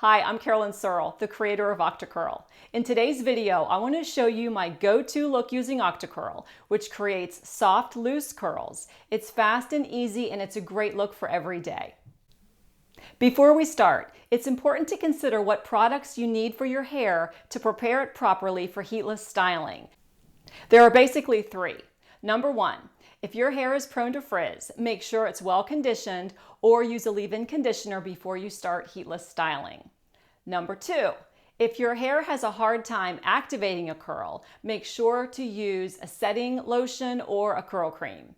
Hi, I'm Carolyn Searle, the creator of Octocurl. In today's video, I want to show you my go-to look using Octocurl, which creates soft, loose curls. It's fast and easy, and it's a great look for every day. Before we start, it's important to consider what products you need for your hair to prepare it properly for heatless styling. There are basically three. Number one, if your hair is prone to frizz, make sure it's well conditioned or use a leave-in conditioner before you start heatless styling. Number two, if your hair has a hard time activating a curl, make sure to use a setting lotion or a curl cream.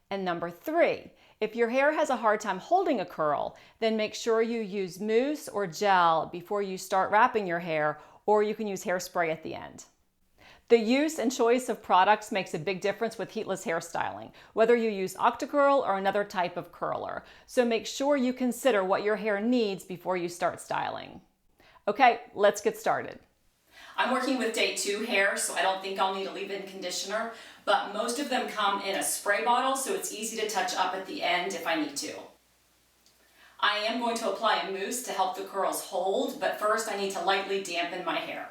And number three, if your hair has a hard time holding a curl, then make sure you use mousse or gel before you start wrapping your hair, or you can use hairspray at the end. The use and choice of products makes a big difference with heatless hairstyling, whether you use Octocurl or another type of curler. So make sure you consider what your hair needs before you start styling. Okay, let's get started. I'm working with day 2 hair, so I don't think I'll need a leave-in conditioner, but most of them come in a spray bottle, so it's easy to touch up at the end if I need to. I am going to apply a mousse to help the curls hold, but first I need to lightly dampen my hair.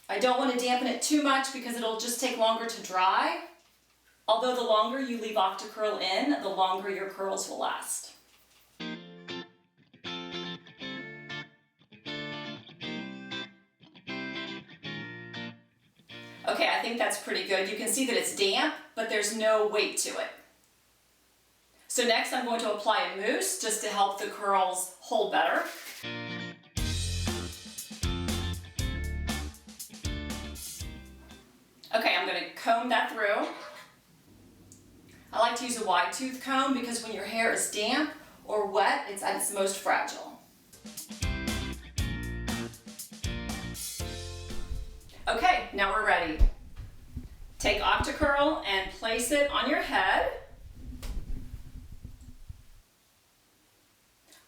I don't want to dampen it too much because it'll just take longer to dry. Although the longer you leave Octocurl in, the longer your curls will last. Okay, I think that's pretty good. You can see that it's damp, but there's no weight to it. So next I'm going to apply a mousse just to help the curls hold better. Okay, I'm going to comb that through. I like to use a wide tooth comb because when your hair is damp or wet, it's at its most fragile. Okay, now we're ready. Take Octocurl and place it on your head.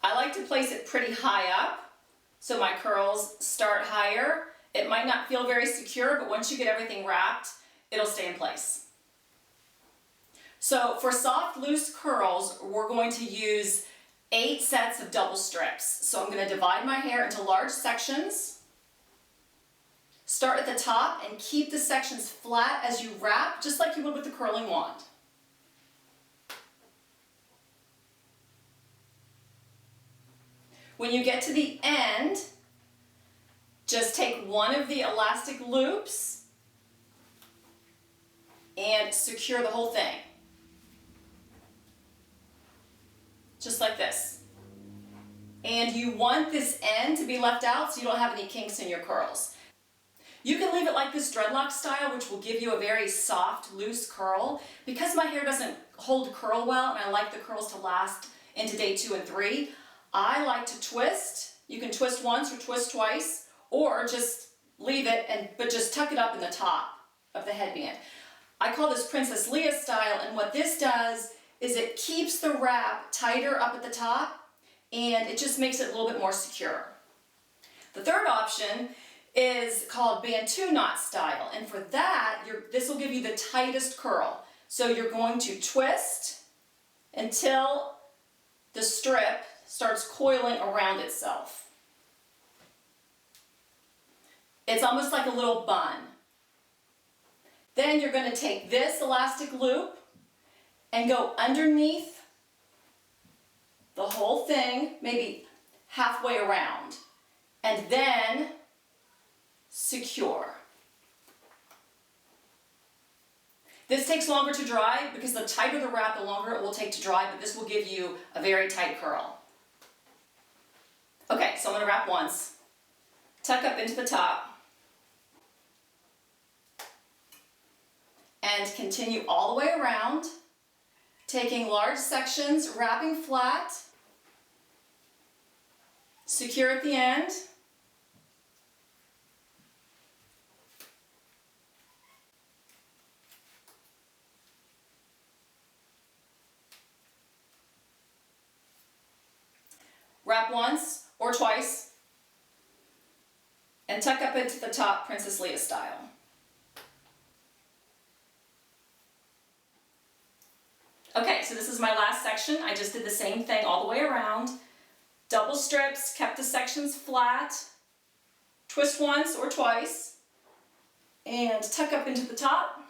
I like to place it pretty high up so my curls start higher. It might not feel very secure, but once you get everything wrapped, it'll stay in place. So for soft, loose curls, we're going to use 8 sets of double strips. So I'm going to divide my hair into large sections. Start at the top and keep the sections flat as you wrap, just like you would with the curling wand. When you get to the end, just take one of the elastic loops and secure the whole thing. Just like this. And you want this end to be left out so you don't have any kinks in your curls. You can leave it like this dreadlock style, which will give you a very soft, loose curl. Because my hair doesn't hold curl well and I like the curls to last into day 2 and 3, I like to twist. You can twist once or twist twice, or just leave it but just tuck it up in the top of the headband. I call this Princess Leia style, and what this does is it keeps the wrap tighter up at the top and it just makes it a little bit more secure. The third option is called Bantu knot style, and for that, this will give you the tightest curl. So you're going to twist until the strip starts coiling around itself. It's almost like a little bun. Then you're going to take this elastic loop and go underneath the whole thing, maybe halfway around, and then secure. This takes longer to dry because the tighter the wrap, the longer it will take to dry, but this will give you a very tight curl. Okay, so I'm going to wrap once, tuck up into the top, and continue all the way around, taking large sections, wrapping flat, secure at the end, wrap once or twice, and tuck up into the top Princess Leia style. Okay, so this is my last section. I just did the same thing all the way around. Double strips, kept the sections flat, twist once or twice, and tuck up into the top.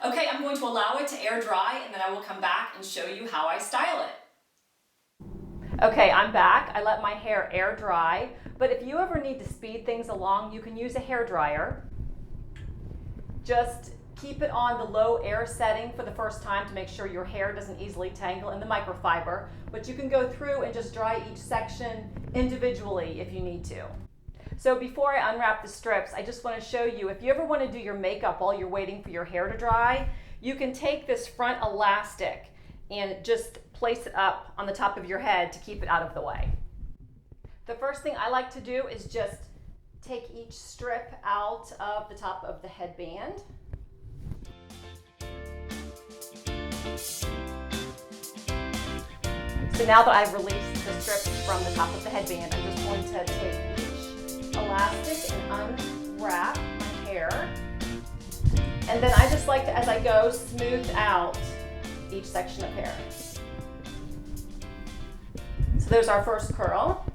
Okay, I'm going to allow it to air dry and then I will come back and show you how I style it. Okay, I'm back. I let my hair air dry, but if you ever need to speed things along, you can use a hair dryer. Just keep it on the low air setting for the first time to make sure your hair doesn't easily tangle in the microfiber, but you can go through and just dry each section individually if you need to. So before I unwrap the strips, I just want to show you, if you ever want to do your makeup while you're waiting for your hair to dry, you can take this front elastic and just place it up on the top of your head to keep it out of the way. The first thing I like to do is just take each strip out of the top of the headband. So now that I've released the strips from the top of the headband, I'm just going to take each elastic and unwrap my hair. And then I just like to, as I go, smooth out each section of hair. So there's our first curl.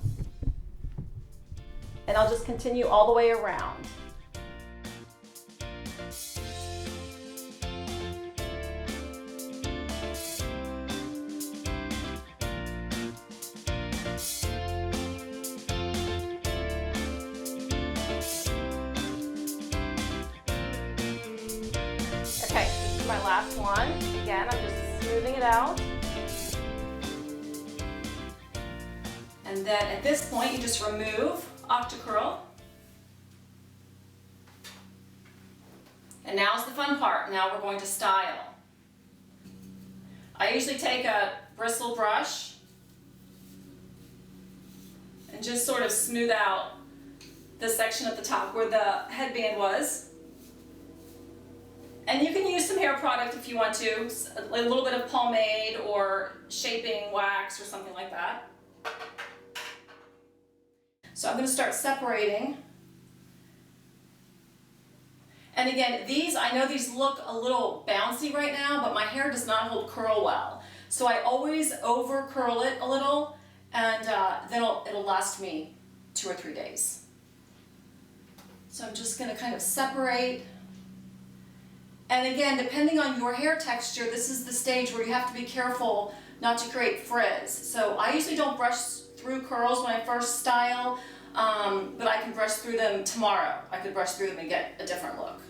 And I'll just continue all the way around. Okay, this is my last one. Again, I'm just smoothing it out. And then at this point, you just remove Octocurl. And now's the fun part. Now we're going to style. I usually take a bristle brush and just sort of smooth out the section at the top where the headband was. And you can use some hair product if you want to, a little bit of pomade or shaping wax or something like that. So I'm going to start separating. And again, these, I know these look a little bouncy right now, but my hair does not hold curl well. So I always over curl it a little, and then it'll last me 2 or 3 days. So I'm just going to kind of separate. And again, depending on your hair texture, this is the stage where you have to be careful not to create frizz. So I usually don't brush through curls when I first style, but I can brush through them tomorrow. I could brush through them and get a different look.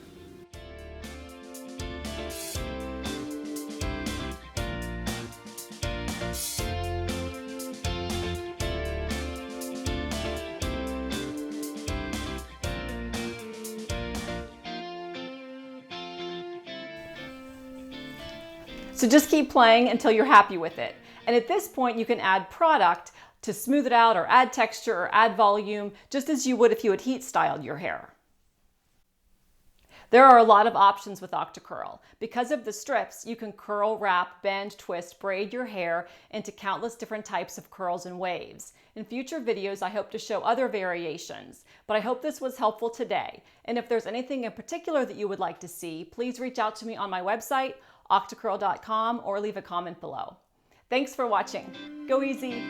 So just keep playing until you're happy with it. And at this point, you can add product to smooth it out or add texture or add volume, just as you would if you had heat styled your hair. There are a lot of options with Octocurl. Because of the strips, you can curl, wrap, bend, twist, braid your hair into countless different types of curls and waves. In future videos, I hope to show other variations, but I hope this was helpful today. And if there's anything in particular that you would like to see, please reach out to me on my website, octocurl.com, or leave a comment below. Thanks for watching. Go easy.